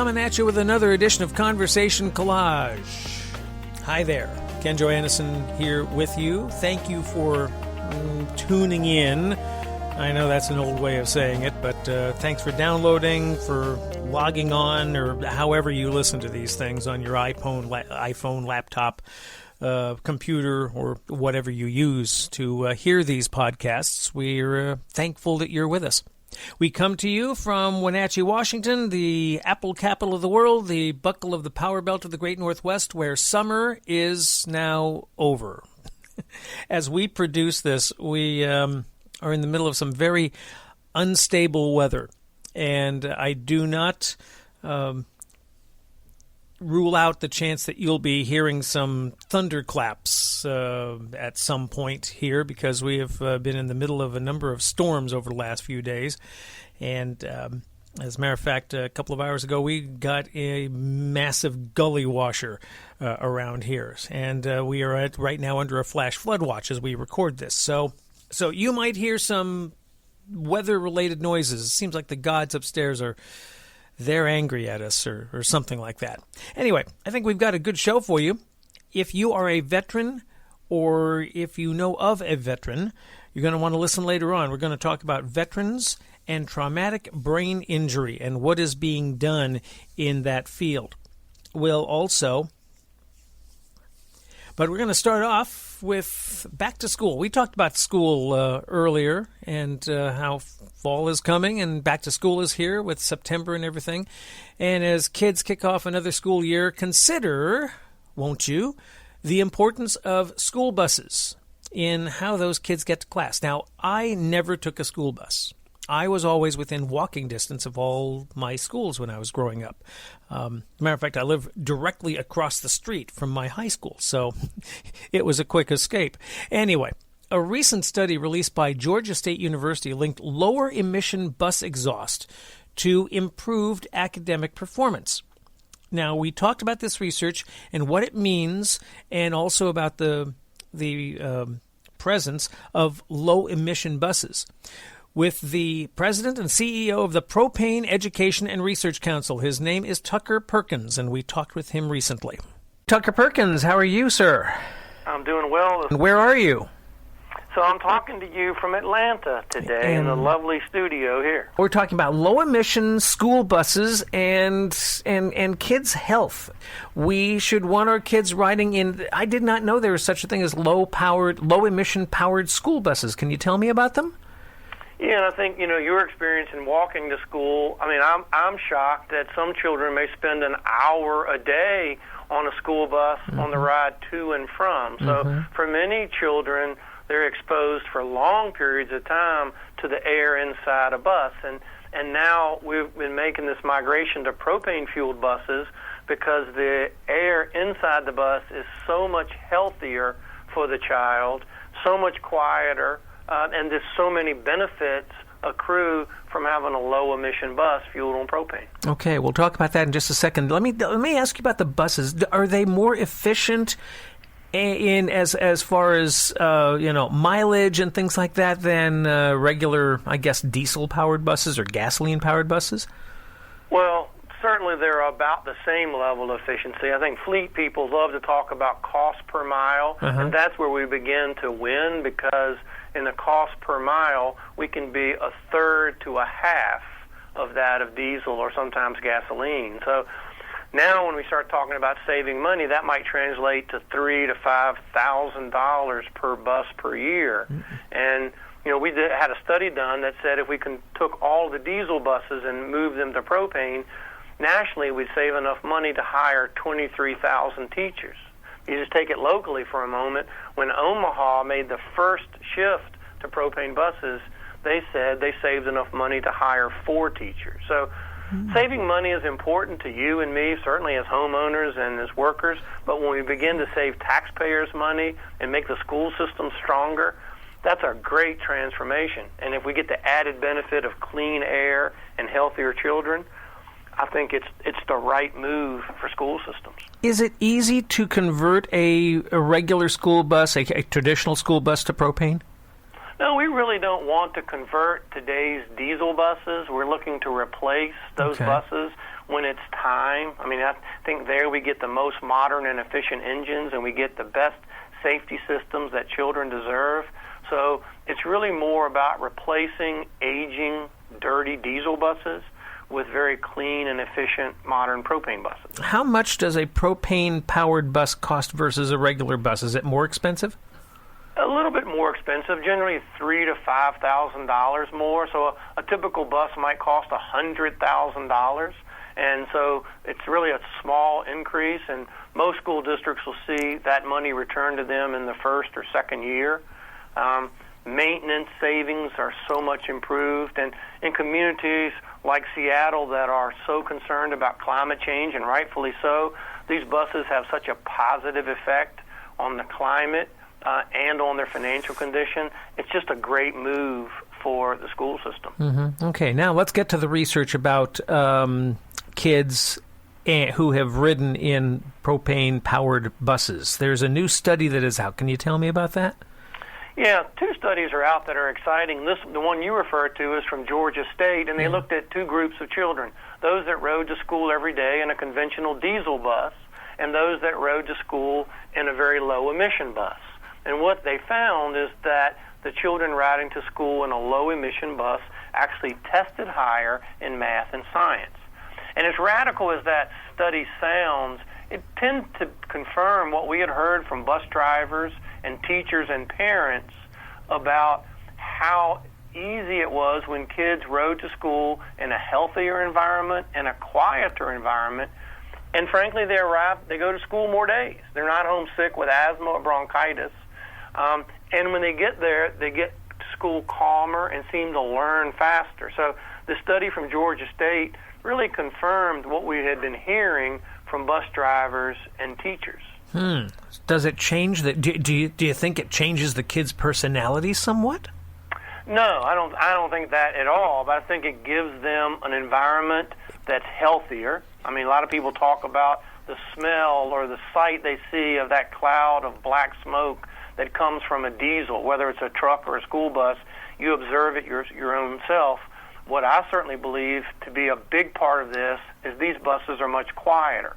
coming at you with another edition of Conversation Collage. Hi there, Ken Joannesen here with you. Thank you for tuning in. I know that's an old way of saying it, but thanks for downloading, for logging on, or however you listen to these things on your iPhone, laptop, computer, or whatever you use to hear these podcasts. We're thankful that you're with us. We come to you from Wenatchee, Washington, the apple capital of the world, the buckle of the power belt of the great Northwest, where summer is now over. As we produce this, we are in the middle of some very unstable weather, and I do not rule out the chance that you'll be hearing some thunderclaps at some point here, because we have been in the middle of a number of storms over the last few days. And as a matter of fact, a couple of hours ago, we got a massive gully washer around here. And we are right now under a flash flood watch as we record this. So you might hear some weather-related noises. It seems like the gods upstairs they're angry at us or something like that. Anyway, I think we've got a good show for you. If you are a veteran or if you know of a veteran, you're going to want to listen later on. We're going to talk about veterans and traumatic brain injury and what is being done in that field. But we're going to start off with back to school. We talked about school earlier and how fall is coming and back to school is here with September and everything. And as kids kick off another school year, consider, won't you, the importance of school buses in how those kids get to class. Now, I never took a school bus. I was always within walking distance of all my schools when I was growing up. Matter of fact, I live directly across the street from my high school, so it was a quick escape. Anyway, a recent study released by Georgia State University linked lower emission bus exhaust to improved academic performance. Now, we talked about this research and what it means, and also about the presence of low emission buses, with the president and CEO of the Propane Education and Research Council. His name is Tucker Perkins, and we talked with him recently. Tucker Perkins, how are you, sir? I'm doing well. And where are you? So I'm talking to you from Atlanta today in the lovely studio here. We're talking about low-emission school buses and kids' health. We should want our kids riding in. I did not know there was such a thing as low-emission powered school buses. Can you tell me about them? Yeah, and I think, your experience in walking to school, I mean, I'm shocked that some children may spend an hour a day on a school bus on the ride to and from. So for many children, they're exposed for long periods of time to the air inside a bus. And now we've been making this migration to propane-fueled buses because the air inside the bus is so much healthier for the child, so much quieter, and there's so many benefits accrue from having a low-emission bus fueled on propane. Okay, we'll talk about that in just a second. Let me ask you about the buses. Are they more efficient in as far as mileage and things like that than regular, I guess, diesel-powered buses or gasoline-powered buses? Well, certainly they're about the same level of efficiency. I think fleet people love to talk about cost per mile, and that's where we begin to win, because in the cost per mile, we can be a third to a half of that of diesel or sometimes gasoline. So now when we start talking about saving money, that might translate to $3,000 to $5,000 per bus per year. And we had a study done that said if we took all the diesel buses and moved them to propane, nationally we'd save enough money to hire 23,000 teachers. You just take it locally for a moment. When Omaha made the first shift to propane buses, they said they saved enough money to hire 4 teachers. So saving money is important to you and me, certainly as homeowners and as workers, but when we begin to save taxpayers money and make the school system stronger, that's a great transformation. And if we get the added benefit of clean air and healthier children, I think it's the right move for school systems. Is it easy to convert a regular school bus, a traditional school bus, to propane? No, we really don't want to convert today's diesel buses. We're looking to replace those buses when it's time. I mean, I think there we get the most modern and efficient engines, and we get the best safety systems that children deserve. So it's really more about replacing aging, dirty diesel buses with very clean and efficient modern propane buses. How much does a propane-powered bus cost versus a regular bus? Is it more expensive? A little bit more expensive, generally $3,000 to $5,000 more. So a typical bus might cost $100,000, and so it's really a small increase. And most school districts will see that money returned to them in the first or second year. Maintenance savings are so much improved, and in communities like Seattle that are so concerned about climate change, and rightfully so, these buses have such a positive effect on the climate and on their financial condition. It's just a great move for the school system. Mm-hmm. Okay, now let's get to the research about kids who have ridden in propane-powered buses. There's a new study that is out. Can you tell me about that? Yeah, two studies are out that are exciting. The one you referred to is from Georgia State, and they looked at two groups of children, those that rode to school every day in a conventional diesel bus and those that rode to school in a very low-emission bus. And what they found is that the children riding to school in a low-emission bus actually tested higher in math and science. And as radical as that study sounds, it tends to confirm what we had heard from bus drivers and teachers and parents about how easy it was when kids rode to school in a healthier environment and a quieter environment. And frankly, they go to school more days. They're not homesick with asthma or bronchitis. And when they get there, they get to school calmer and seem to learn faster. So the study from Georgia State really confirmed what we had been hearing from bus drivers and teachers. Does it change do you think it changes the kids' personality somewhat? No, I don't think that at all, but I think it gives them an environment that's healthier. I mean, a lot of people talk about the smell or the sight they see of that cloud of black smoke that comes from a diesel, whether it's a truck or a school bus. You observe it your own self. What I certainly believe to be a big part of this is these buses are much quieter.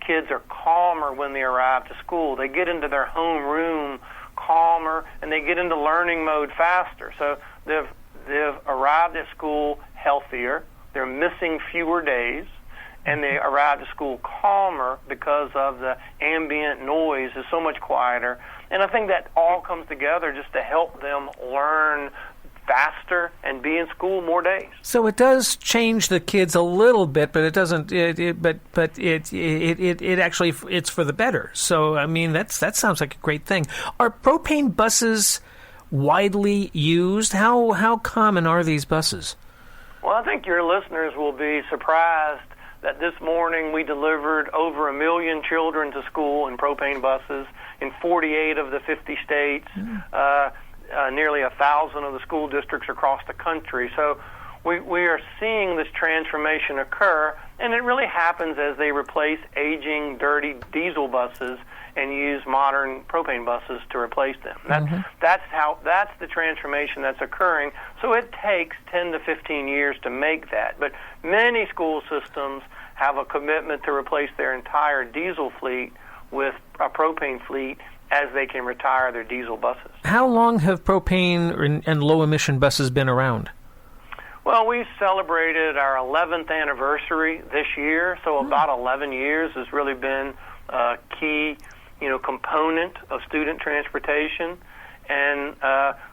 Kids are calmer when they arrive to school. They get into their home room calmer, and they get into learning mode faster. So they've arrived at school healthier. They're missing fewer days, and they arrive to school calmer because of the ambient noise is so much quieter. And I think that all comes together just to help them learn faster and be in school more days. So it does change the kids a little bit, but it doesn't. But it actually it's for the better. So I mean that sounds like a great thing. Are propane buses widely used? How common are these buses? Well, I think your listeners will be surprised that this morning we delivered over 1 million children to school in propane buses in 48 of the 50 states. Nearly 1,000 of the school districts across the country. So we are seeing this transformation occur, and it really happens as they replace aging, dirty diesel buses and use modern propane buses to replace them. That's the transformation that's occurring. So it takes 10 to 15 years to make that. But many school systems have a commitment to replace their entire diesel fleet with a propane fleet as they can retire their diesel buses. How long have propane and low-emission buses been around? Well, we celebrated our 11th anniversary this year, so about 11 years has really been a key, component of student transportation. And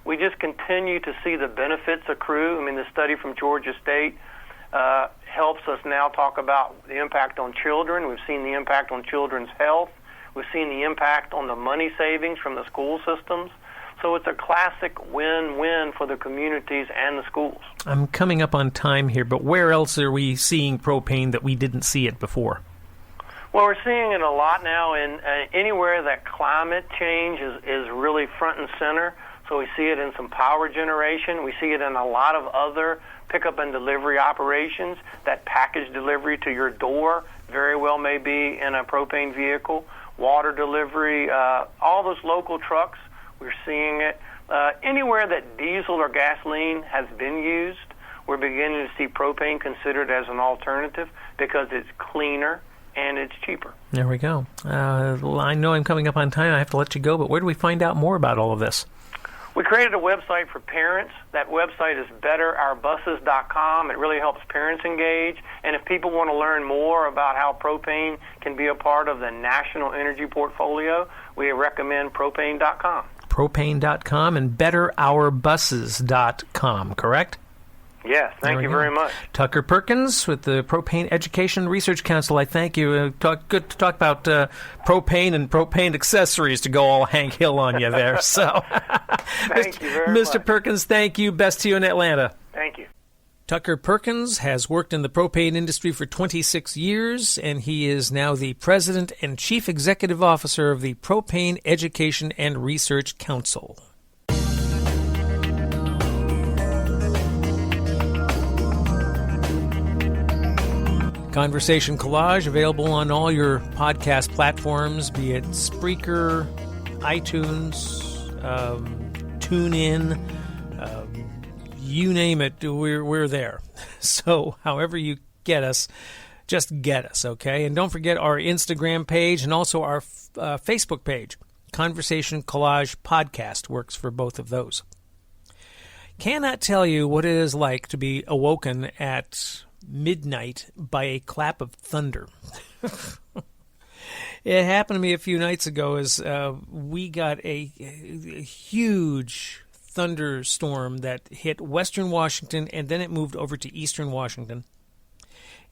we just continue to see the benefits accrue. I mean, the study from Georgia State helps us now talk about the impact on children. We've seen the impact on children's health. We've seen the impact on the money savings from the school systems. So it's a classic win-win for the communities and the schools. I'm coming up on time here, but where else are we seeing propane that we didn't see it before? Well, we're seeing it a lot now in anywhere that climate change is really front and center. So we see it in some power generation. We see it in a lot of other pickup and delivery operations. That package delivery to your door very well may be in a propane vehicle. Water delivery, all those local trucks, we're seeing it. Anywhere that diesel or gasoline has been used, we're beginning to see propane considered as an alternative because it's cleaner and it's cheaper. There we go. I know I'm coming up on time. I have to let you go, but where do we find out more about all of this? We created a website for parents. That website is betterourbuses.com. It really helps parents engage. And if people want to learn more about how propane can be a part of the national energy portfolio, we recommend propane.com. Propane.com and betterourbuses.com, correct? Yes, thank you very much. Tucker Perkins with the Propane Education Research Council. I thank you. Good to talk about propane and propane accessories to go all Hank Hill on you there. So, thank you very much. Mr. Perkins, thank you. Best to you in Atlanta. Thank you. Tucker Perkins has worked in the propane industry for 26 years, and he is now the President and Chief Executive Officer of the Propane Education and Research Council. Conversation Collage, available on all your podcast platforms, be it Spreaker, iTunes, TuneIn, you name it, we're there. So however you get us, just get us, okay? And don't forget our Instagram page and also our Facebook page. Conversation Collage Podcast works for both of those. Cannot tell you what it is like to be awoken at midnight by a clap of thunder. It happened to me a few nights ago as we got a huge thunderstorm that hit western Washington, and then it moved over to eastern Washington.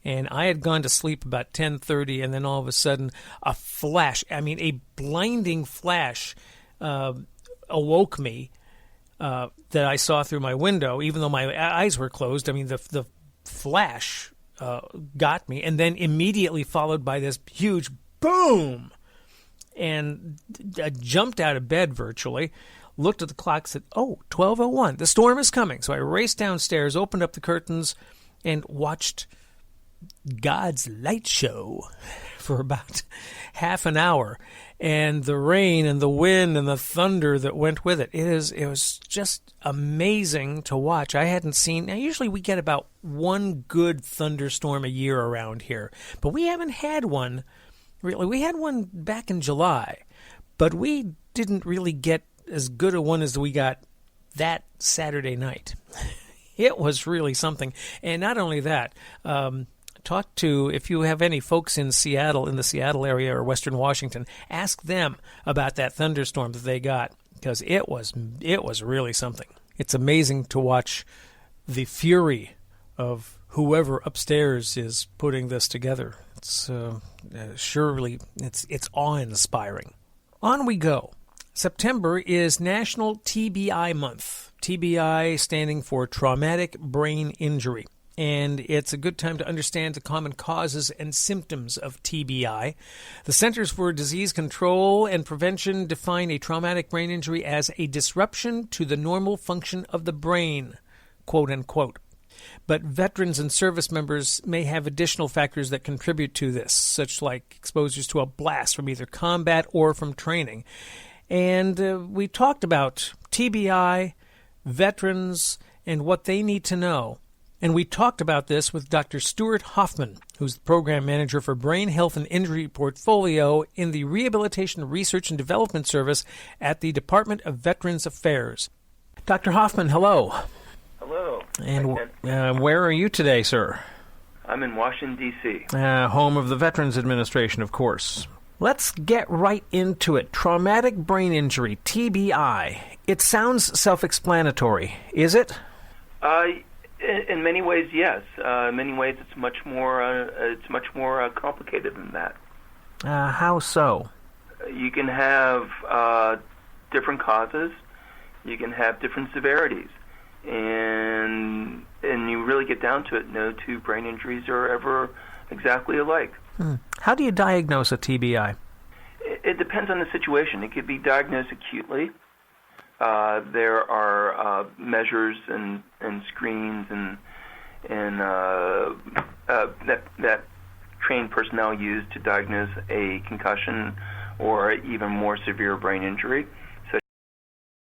And I had gone to sleep about 10:30, and then all of a sudden a flash, a blinding flash awoke me that I saw through my window, even though my eyes were closed. The flash got me, and then immediately followed by this huge boom. And I jumped out of bed virtually, looked at the clock, said, 12:01, the storm is coming. So I raced downstairs, opened up the curtains, and watched God's light show for about half an hour. And the rain and the wind and the thunder that went with it. It was just amazing to watch. I hadn't seen... Now, usually we get about one good thunderstorm a year around here. But we haven't had one, really. We had one back in July. But we didn't really get as good a one as we got that Saturday night. It was really something. And not only that... talk to, if you have any folks in Seattle, in the Seattle area or Western Washington, ask them about that thunderstorm that they got, because it was really something. It's amazing to watch the fury of whoever upstairs is putting this together. It's surely it's awe-inspiring. On we go. September is National TBI Month. TBI standing for Traumatic Brain Injury. And it's a good time to understand the common causes and symptoms of TBI. The Centers for Disease Control and Prevention define a traumatic brain injury as a disruption to the normal function of the brain, quote unquote. But veterans and service members may have additional factors that contribute to this, such like exposures to a blast from either combat or from training. And we talked about TBI, veterans, and what they need to know. And we talked about this with Dr. Stuart Hoffman, who's the Program Manager for Brain Health and Injury Portfolio in the Rehabilitation Research and Development Service at the Department of Veterans Affairs. Dr. Hoffman, hello. Hello. And where are you today, sir? I'm in Washington, D.C. Home of the Veterans Administration, of course. Let's get right into it. Traumatic brain injury, TBI. It sounds self-explanatory. Is it? In many ways, yes. In many ways, it's much more complicated than that. How so? You can have different causes. You can have different severities, and you really get down to it. No two brain injuries are ever exactly alike. How do you diagnose a TBI? It depends on the situation. It could be diagnosed acutely. There are measures and screens that trained personnel use to diagnose a concussion or even more severe brain injury.